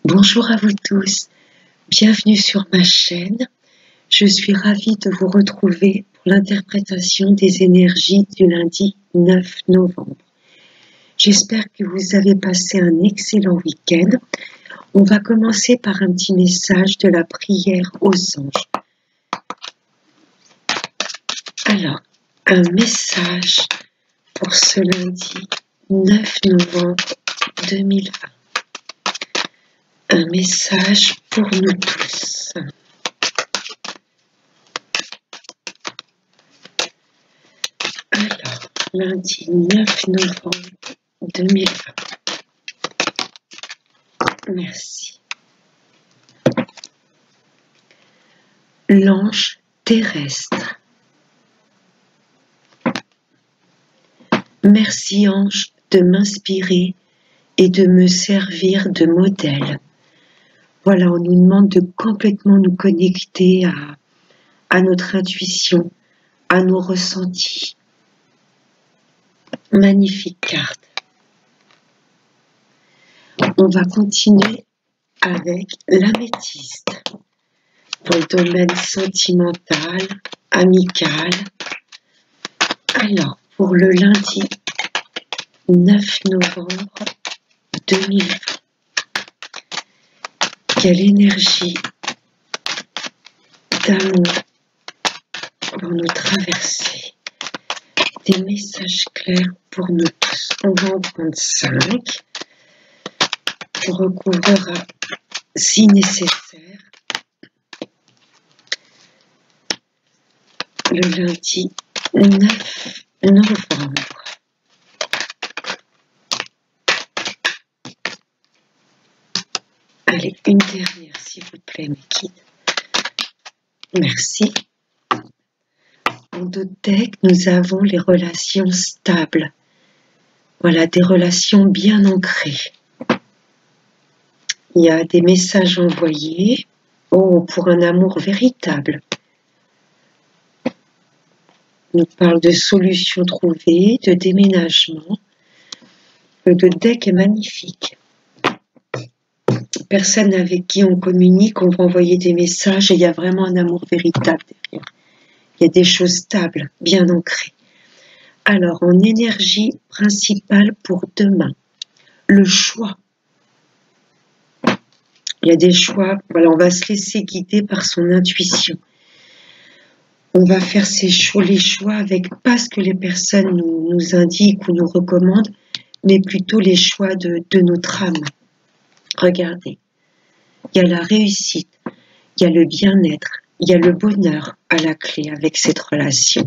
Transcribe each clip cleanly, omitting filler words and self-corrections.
Bonjour à vous tous, bienvenue sur ma chaîne. Je suis ravie de vous retrouver pour l'interprétation des énergies du lundi 9 novembre. J'espère que vous avez passé un excellent week-end. On va commencer par un petit message de la prière aux anges. Alors, un message pour ce lundi 9 novembre 2020. Un message pour nous tous. Alors, lundi 9 novembre 2020. Merci. L'ange terrestre. Merci ange de m'inspirer et de me servir de modèle. Voilà, on nous demande de complètement nous connecter à notre intuition, à nos ressentis. Magnifique carte. On va continuer avec l'améthyste pour le domaine sentimental, amical. Alors, pour le lundi 9 novembre 2020, quelle énergie d'amour pour nous traverser. Des messages clairs pour nous tous. On va en prendre 5. On recouvrera si nécessaire le lundi 9 novembre. Allez, une dernière s'il vous plaît mes guides. Merci. En d'autres decks, nous avons les relations stables. Voilà, des relations bien ancrées. Il y a des messages envoyés. Oh, pour un amour véritable. On nous parle de solutions trouvées, de déménagement. Le deck est magnifique. Personne avec qui on communique, on va envoyer des messages et il y a vraiment un amour véritable derrière. Il y a des choses stables, bien ancrées. Alors, en énergie principale pour demain, le choix. Il y a des choix, voilà, on va se laisser guider par son intuition. On va faire les choix avec pas ce que les personnes nous indiquent ou nous recommandent, mais plutôt les choix de notre âme. Regardez, il y a la réussite, il y a le bien-être, il y a le bonheur à la clé avec cette relation.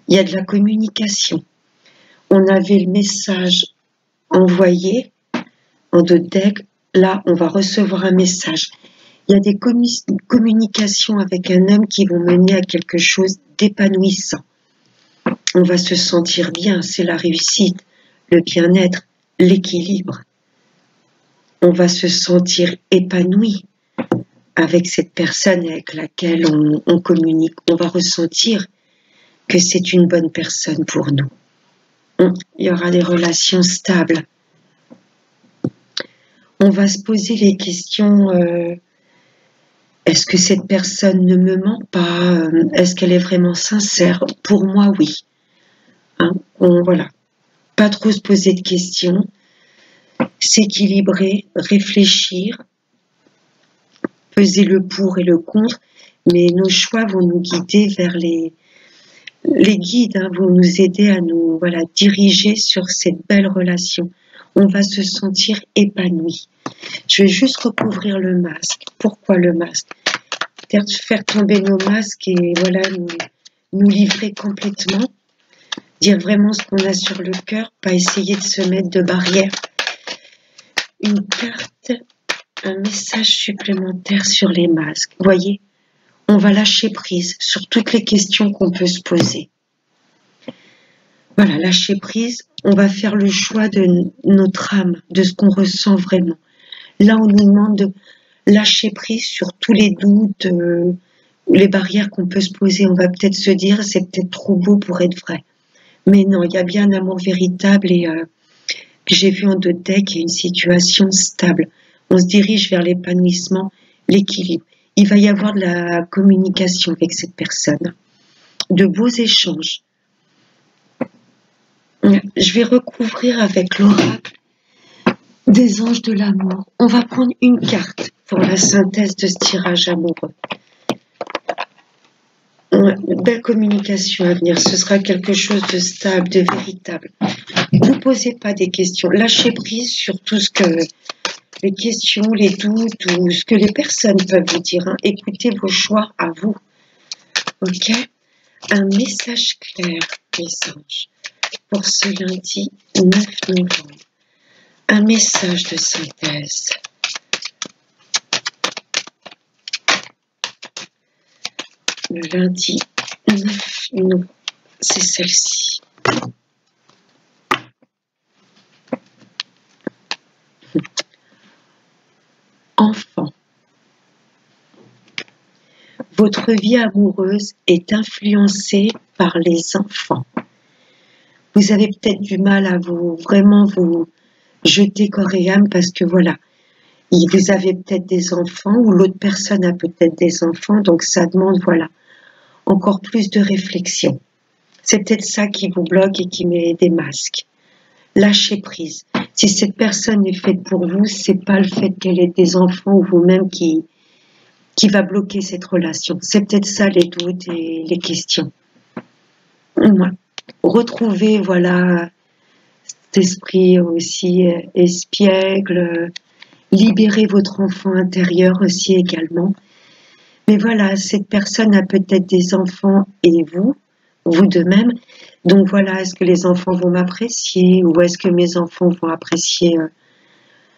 Il y a de la communication. On avait le message envoyé en 2 decks. Là, on va recevoir un message. Il y a des communications avec un homme qui vont mener à quelque chose d'épanouissant. On va se sentir bien, c'est la réussite, le bien-être, l'équilibre. On va se sentir épanoui avec cette personne avec laquelle on communique. On va ressentir que c'est une bonne personne pour nous. Il y aura des relations stables. On va se poser les questions, est-ce que cette personne ne me ment pas? Est-ce qu'elle est vraiment sincère? Pour moi, oui. Voilà. Pas trop se poser de questions. S'équilibrer, réfléchir, peser le pour et le contre, mais nos choix vont nous guider vers les guides, vont nous aider à nous diriger sur cette belle relation. On va se sentir épanoui. Je vais juste recouvrir le masque. Pourquoi le masque? Peut-être faire tomber nos masques et voilà, nous livrer complètement. Dire vraiment ce qu'on a sur le cœur, pas essayer de se mettre de barrière. Une carte, un message supplémentaire sur les masques. Vous voyez, on va lâcher prise sur toutes les questions qu'on peut se poser. Voilà, lâcher prise, on va faire le choix de notre âme, de ce qu'on ressent vraiment. Là, on nous demande de lâcher prise sur tous les doutes, les barrières qu'on peut se poser. On va peut-être se dire, c'est peut-être trop beau pour être vrai. Mais non, il y a bien un amour véritable et que j'ai vu en 2 decks et une situation stable. On se dirige vers l'épanouissement, l'équilibre. Il va y avoir de la communication avec cette personne, de beaux échanges. Je vais recouvrir avec l'oracle des anges de l'amour. On va prendre une carte pour la synthèse de ce tirage amoureux. Une belle communication à venir, ce sera quelque chose de stable, de véritable. Ne vous posez pas des questions, lâchez prise sur tout ce que les questions, les doutes ou ce que les personnes peuvent vous dire. Hein. Écoutez vos choix à vous. Ok? Un message clair, les anges, pour ce lundi 9 novembre. Un message de synthèse. Le lundi 9 novembre, c'est celle-ci. Enfant. Votre vie amoureuse est influencée par les enfants. Vous avez peut-être du mal à vraiment vous jeter corps et âme parce que voilà, vous avez peut-être des enfants ou l'autre personne a peut-être des enfants, donc ça demande voilà encore plus de réflexion. C'est peut-être ça qui vous bloque et qui met des masques. Lâchez prise. Si cette personne est faite pour vous, c'est pas le fait qu'elle ait des enfants ou vous-même qui va bloquer cette relation. C'est peut-être ça les doutes et les questions. Retrouvez voilà cet esprit aussi espiègle. Libérez votre enfant intérieur aussi également. Mais voilà, cette personne a peut-être des enfants et vous de même. Donc voilà, est-ce que les enfants vont m'apprécier ou est-ce que mes enfants vont apprécier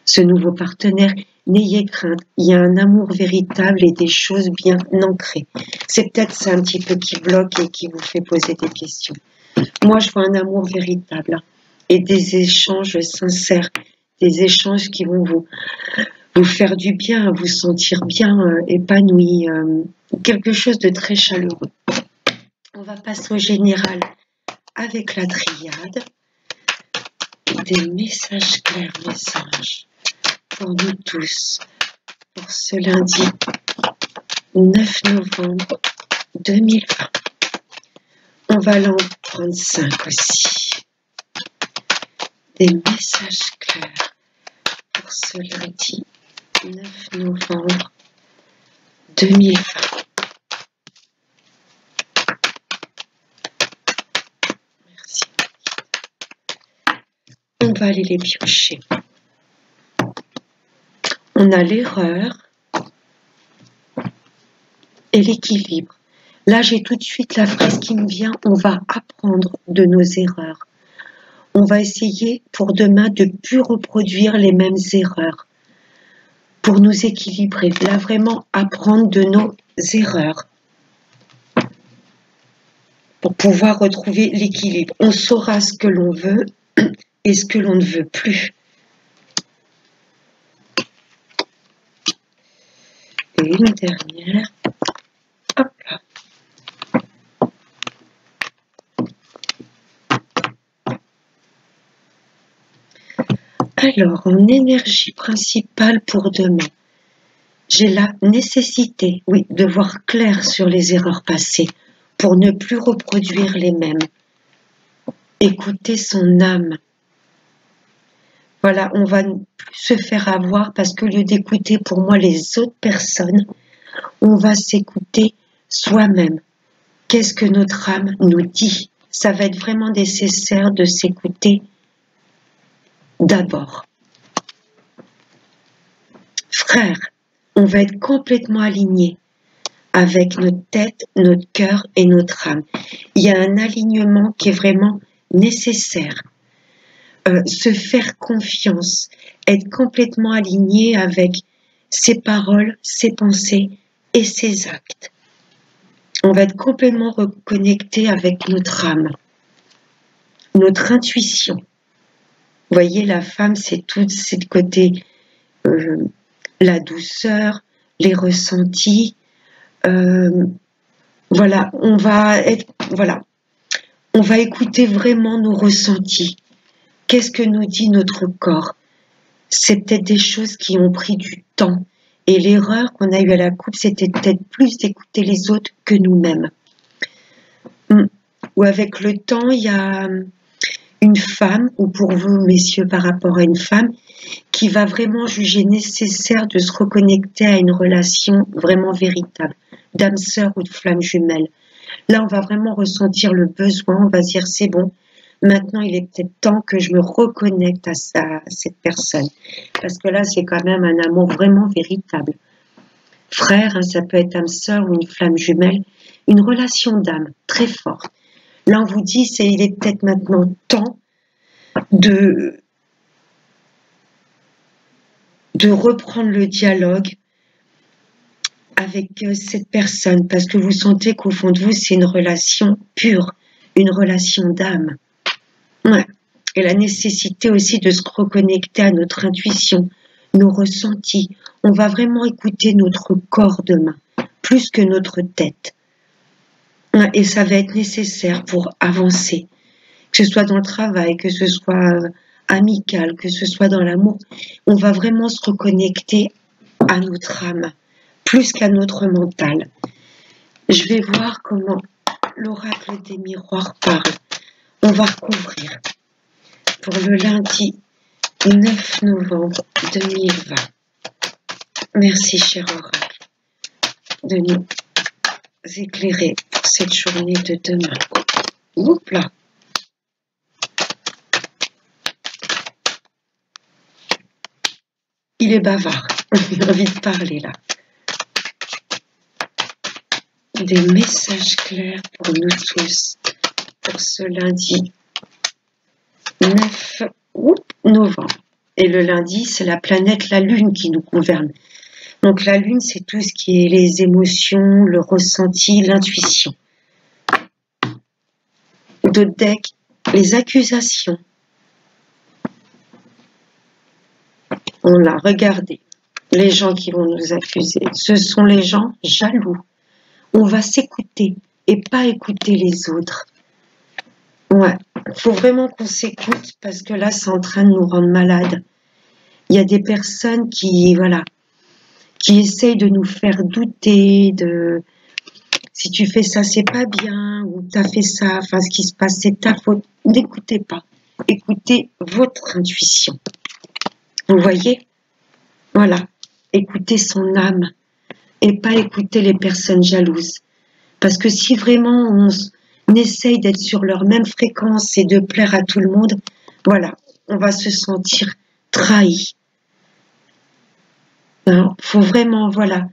ce nouveau partenaire? N'ayez crainte, il y a un amour véritable et des choses bien ancrées. C'est peut-être ça un petit peu qui bloque et qui vous fait poser des questions. Moi, je vois un amour véritable et des échanges sincères, des échanges qui vont vous faire du bien, vous sentir bien, épanoui, quelque chose de très chaleureux. On va passer au général avec la triade. Des messages clairs, messages pour nous tous, pour ce lundi 9 novembre 2020. On va l'en prendre 5 aussi. Des messages clairs pour ce lundi 9 novembre 2020. Merci. On va aller les piocher. On a l'erreur et l'équilibre. Là, j'ai tout de suite la phrase qui me vient. On va apprendre de nos erreurs. On va essayer pour demain de ne plus reproduire les mêmes erreurs. Pour nous équilibrer. Là, vraiment apprendre de nos erreurs. Pour pouvoir retrouver l'équilibre. On saura ce que l'on veut et ce que l'on ne veut plus. Et une dernière. Hop là. Alors, en énergie principale pour demain, j'ai la nécessité, oui, de voir clair sur les erreurs passées pour ne plus reproduire les mêmes. Écouter son âme. Voilà, on va ne plus se faire avoir parce qu'au lieu d'écouter pour moi les autres personnes, on va s'écouter soi-même. Qu'est-ce que notre âme nous dit? Ça va être vraiment nécessaire de s'écouter d'abord. Frères, on va être complètement alignés avec notre tête, notre cœur et notre âme. Il y a un alignement qui est vraiment nécessaire. Se faire confiance, être complètement aligné avec ses paroles, ses pensées et ses actes. On va être complètement reconnecté avec notre âme, notre intuition. Vous voyez, la femme, c'est tout ce côté, la douceur, les ressentis. Voilà, on va écouter vraiment nos ressentis. Qu'est-ce que nous dit notre corps? c'est peut-être des choses qui ont pris du temps. Et l'erreur qu'on a eue à la coupe, c'était peut-être plus d'écouter les autres que nous-mêmes. Ou avec le temps, il y a une femme, ou pour vous, messieurs, par rapport à une femme, qui va vraiment juger nécessaire de se reconnecter à une relation vraiment véritable, d'âme sœur ou de flamme jumelle. Là, on va vraiment ressentir le besoin, on va se dire c'est bon, maintenant il est peut-être temps que je me reconnecte à cette personne. Parce que là, c'est quand même un amour vraiment véritable. Frère, hein, ça peut être âme sœur ou une flamme jumelle, une relation d'âme très forte. Là, on vous dit, il est peut-être maintenant temps de reprendre le dialogue avec cette personne, parce que vous sentez qu'au fond de vous, c'est une relation pure, une relation d'âme. Ouais. Et la nécessité aussi de se reconnecter à notre intuition, nos ressentis. On va vraiment écouter notre corps demain, plus que notre tête. Ouais. Et ça va être nécessaire pour avancer, que ce soit dans le travail, que ce soit amical, que ce soit dans l'amour. On va vraiment se reconnecter à notre âme, plus qu'à notre mental. Je vais voir comment l'oracle des miroirs parle. On va recouvrir pour le lundi 9 novembre 2020. Merci, cher oracle, de nous éclairer pour cette journée de demain. Oups là. Il est bavard. Il a envie de parler là. Des messages clairs pour nous tous pour ce lundi 9 novembre. Et le lundi, c'est la planète, la Lune qui nous gouverne. Donc la Lune, c'est tout ce qui est les émotions, le ressenti, l'intuition. D'autres decks, les accusations. On l'a regardé. Les gens qui vont nous accuser, ce sont les gens jaloux. On va s'écouter et pas écouter les autres. Ouais, faut vraiment qu'on s'écoute parce que là, c'est en train de nous rendre malades. Il y a des personnes qui, voilà, qui essayent de nous faire douter de si tu fais ça, c'est pas bien, ou tu as fait ça, enfin, ce qui se passe, c'est ta faute. N'écoutez pas. Écoutez votre intuition. Vous voyez? Voilà. Écoutez son âme et pas écouter les personnes jalouses. Parce que si vraiment on essaye d'être sur leur même fréquence et de plaire à tout le monde, voilà, on va se sentir trahi. Il faut vraiment, voilà,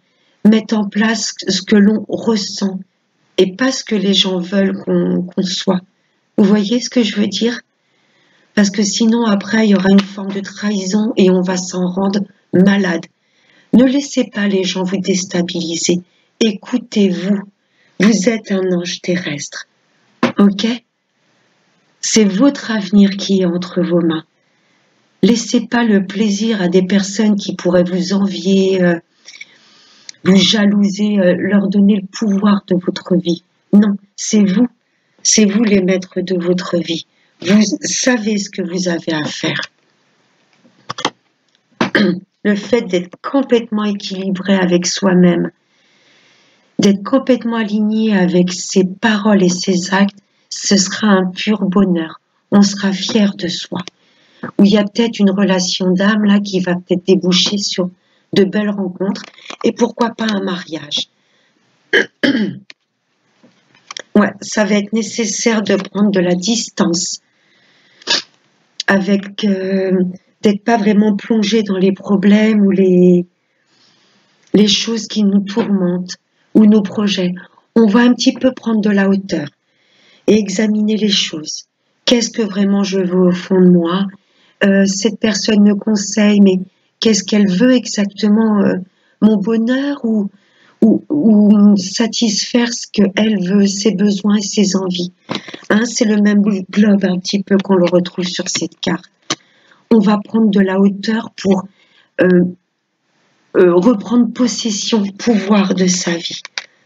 mettre en place ce que l'on ressent et pas ce que les gens veulent qu'on soit. Vous voyez ce que je veux dire? Parce que sinon, après, il y aura une forme de trahison et on va s'en rendre malade. Ne laissez pas les gens vous déstabiliser. Écoutez-vous. Vous êtes un ange terrestre. Ok? C'est votre avenir qui est entre vos mains. Laissez pas le plaisir à des personnes qui pourraient vous envier, vous jalouser, leur donner le pouvoir de votre vie. Non, c'est vous les maîtres de votre vie. Vous savez ce que vous avez à faire. Le fait d'être complètement équilibré avec soi-même, d'être complètement aligné avec ses paroles et ses actes, ce sera un pur bonheur. On sera fier de soi. Où il y a peut-être une relation d'âme là qui va peut-être déboucher sur de belles rencontres et pourquoi pas un mariage. Ouais, ça va être nécessaire de prendre de la distance avec d'être pas vraiment plongé dans les problèmes ou les choses qui nous tourmentent ou nos projets. On va un petit peu prendre de la hauteur et examiner les choses. Qu'est-ce que vraiment je veux au fond de moi? Cette personne me conseille, mais qu'est-ce qu'elle veut exactement? Mon bonheur ou satisfaire ce qu'elle veut, ses besoins et ses envies. Hein, c'est le même globe un petit peu qu'on le retrouve sur cette carte. On va prendre de la hauteur pour reprendre possession, pouvoir de sa vie.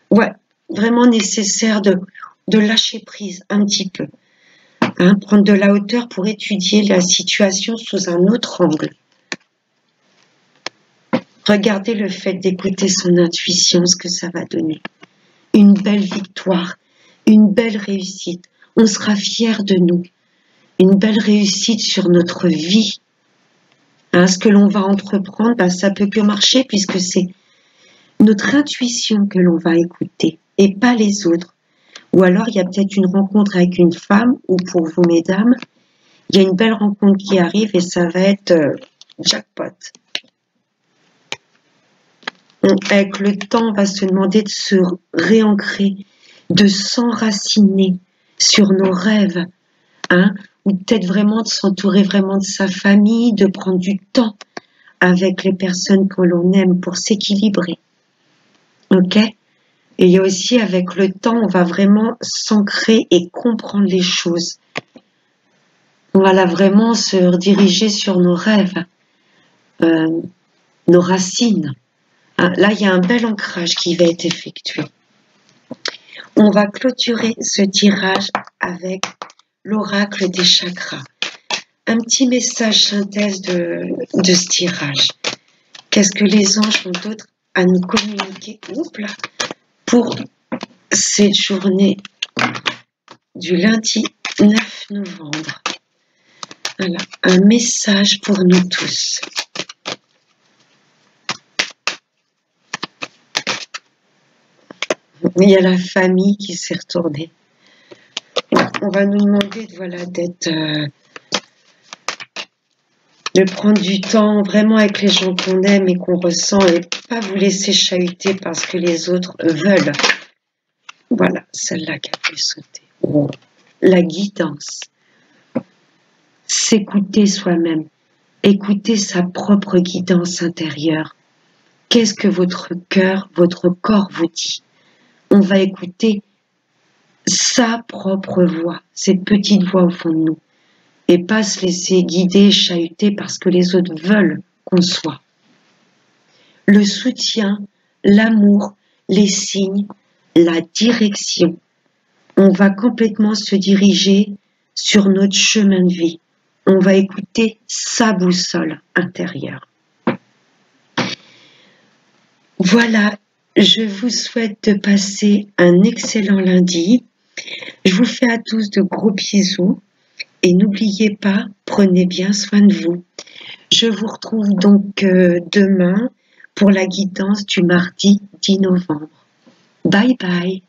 Ouais, vraiment nécessaire de lâcher prise un petit peu. Hein, prendre de la hauteur pour étudier la situation sous un autre angle. Regardez le fait d'écouter son intuition, ce que ça va donner. Une belle victoire, une belle réussite. On sera fiers de nous. Une belle réussite sur notre vie. Hein, ce que l'on va entreprendre, ben, ça peut que marcher puisque c'est notre intuition que l'on va écouter et pas les autres. Ou alors, il y a peut-être une rencontre avec une femme ou pour vous, mesdames, il y a une belle rencontre qui arrive et ça va être jackpot. Avec le temps, on va se demander de se réancrer, de s'enraciner sur nos rêves, hein, ou peut-être vraiment de s'entourer vraiment de sa famille, de prendre du temps avec les personnes que l'on aime pour s'équilibrer. Ok? Et il y a aussi avec le temps, on va vraiment s'ancrer et comprendre les choses. On va là vraiment se rediriger sur nos rêves, nos racines. Là, il y a un bel ancrage qui va être effectué. On va clôturer ce tirage avec l'oracle des chakras. Un petit message synthèse de ce tirage. Qu'est-ce que les anges ont d'autre à nous communiquer pour cette journée du lundi 9 novembre? Voilà, un message pour nous tous. Il y a la famille qui s'est retournée. On va nous demander de prendre du temps vraiment avec les gens qu'on aime et qu'on ressent et pas vous laisser chahuter parce que les autres veulent. Voilà, celle-là qui a pu sauter. Oh, la guidance. S'écouter soi-même. Écouter sa propre guidance intérieure. Qu'est-ce que votre cœur, votre corps vous dit? On va écouter sa propre voix, cette petite voix au fond de nous, et pas se laisser guider, chahuter parce que les autres veulent qu'on soit. Le soutien, l'amour, les signes, la direction. On va complètement se diriger sur notre chemin de vie. On va écouter sa boussole intérieure. Voilà. Je vous souhaite de passer un excellent lundi. Je vous fais à tous de gros bisous. Et n'oubliez pas, prenez bien soin de vous. Je vous retrouve donc demain pour la guidance du mardi 10 novembre. Bye bye.